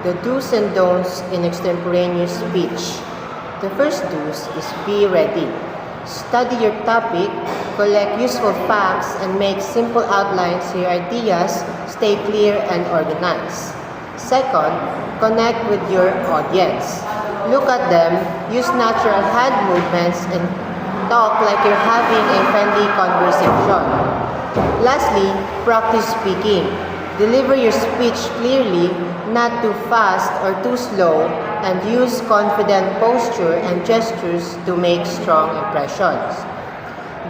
the do's and don'ts in extemporaneous speech. The first do's is be ready. Study your topic, collect useful facts, and make simple outlines so your ideas stay clear and organized. Second, connect with your audience. Look at them, use natural hand movements, and talk like you're having a friendly conversation. Lastly, practice speaking. Deliver your speech clearly, not too fast or too slow, and use confident posture and gestures to make strong impressions.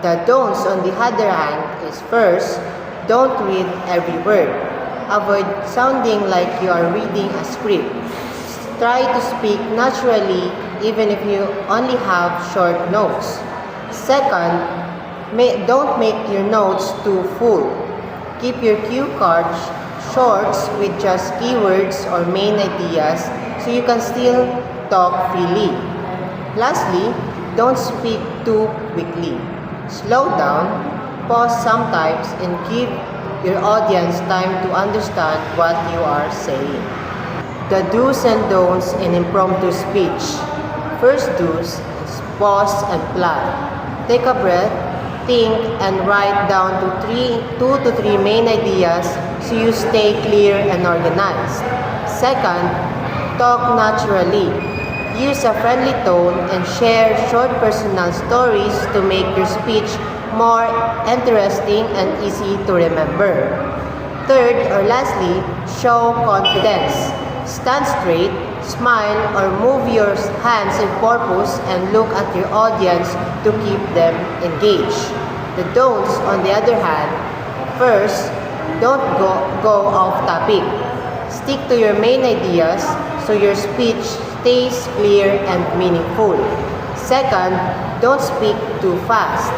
The don'ts, on the other hand, is first, don't read every word. Avoid sounding like you are reading a script. Try to speak naturally even if you only have short notes. Second, don't make your notes too full. Keep your cue cards short with just keywords or main ideas so you can still talk freely. Lastly, don't speak too quickly. Slow down, pause sometimes, and give your audience time to understand what you are saying. The do's and don'ts in impromptu speech. First do's is pause and plan. Take a breath, think, and write down two to three main ideas so you stay clear and organized. Second, talk naturally. Use a friendly tone and share short personal stories to make your speech more interesting and easy to remember. Third, or lastly, show confidence. Stand straight, smile, or move your hands in purpose and look at your audience to keep them engaged. The don'ts, on the other hand, first, don't go off topic. Stick to your main ideas so your speech stays clear and meaningful. Second, don't speak too fast.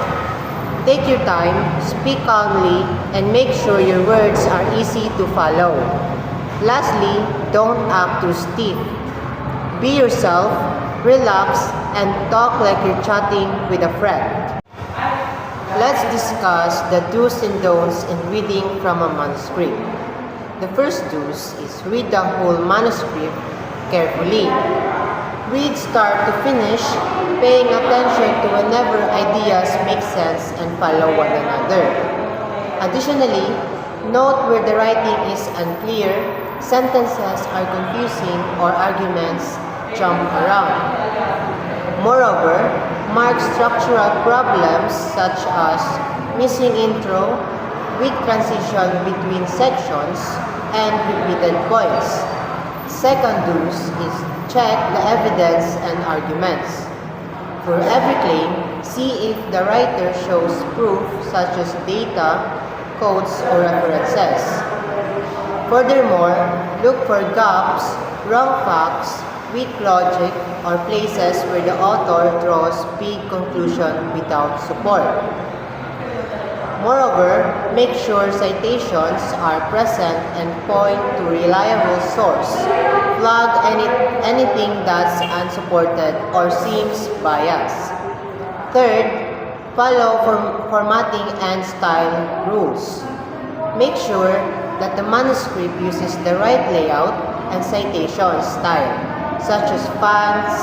Take your time, speak calmly, and make sure your words are easy to follow. Lastly, don't act too stiff. Be yourself, relax, and talk like you're chatting with a friend. Let's discuss the do's and don'ts in reading from a manuscript. The first do's is read the whole manuscript carefully. Read start to finish, paying attention to whenever ideas make sense and follow one another. Additionally, note where the writing is unclear, sentences are confusing, or arguments jump around. Moreover, mark structural problems such as missing intro, weak transition between sections, and repeated points. Second do's is check the evidence and arguments. For every claim, see if the writer shows proof such as data, quotes, or references. Furthermore, look for gaps, wrong facts, weak logic, or places where the author draws big conclusion without support. Moreover, make sure citations are present and point to reliable source. Flag anything that's unsupported or seems biased. Third, follow formatting and style rules. Make sure that the manuscript uses the right layout and citation style, such as fonts,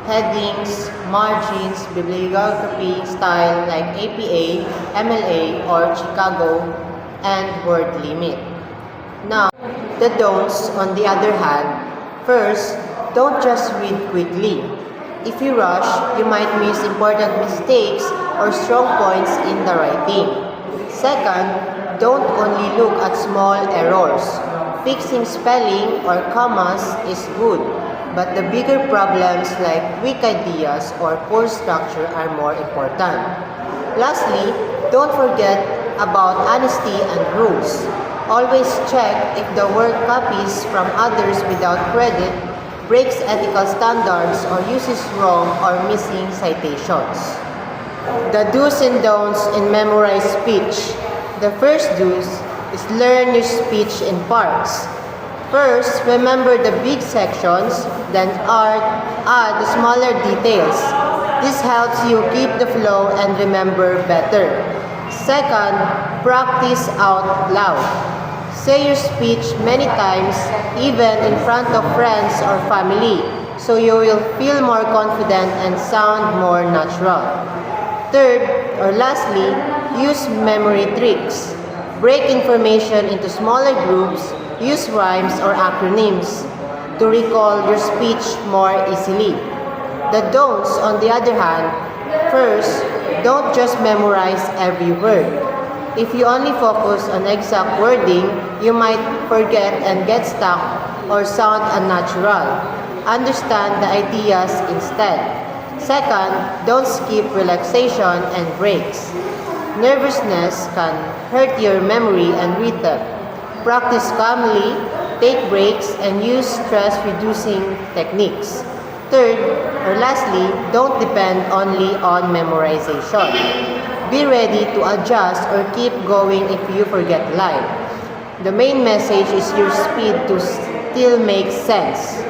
headings, margins, bibliography style like APA, MLA, or Chicago, and word limit. Now, the don'ts, on the other hand, first, don't just read quickly. If you rush, you might miss important mistakes or strong points in the writing. Second, don't only look at small errors. Fixing spelling or commas is good, but the bigger problems like weak ideas or poor structure are more important. Lastly, don't forget about honesty and rules. Always check if the work copies from others without credit, breaks ethical standards, or uses wrong or missing citations. The do's and don'ts in memorized speech. The first do's is learn your speech in parts. First, remember the big sections, then add the smaller details. This helps you keep the flow and remember better. Second, practice out loud. Say your speech many times, even in front of friends or family, so you will feel more confident and sound more natural. Third, or lastly, use memory tricks. Break information into smaller groups, use rhymes or acronyms to recall your speech more easily. The don'ts, on the other hand, first, don't just memorize every word. If you only focus on exact wording, you might forget and get stuck or sound unnatural. Understand the ideas instead. Second, don't skip relaxation and breaks. Nervousness can hurt your memory and rhythm. Practice calmly, take breaks, and use stress-reducing techniques. Third, or lastly, don't depend only on memorization. Be ready to adjust or keep going if you forget line. The main message is your speed to still make sense.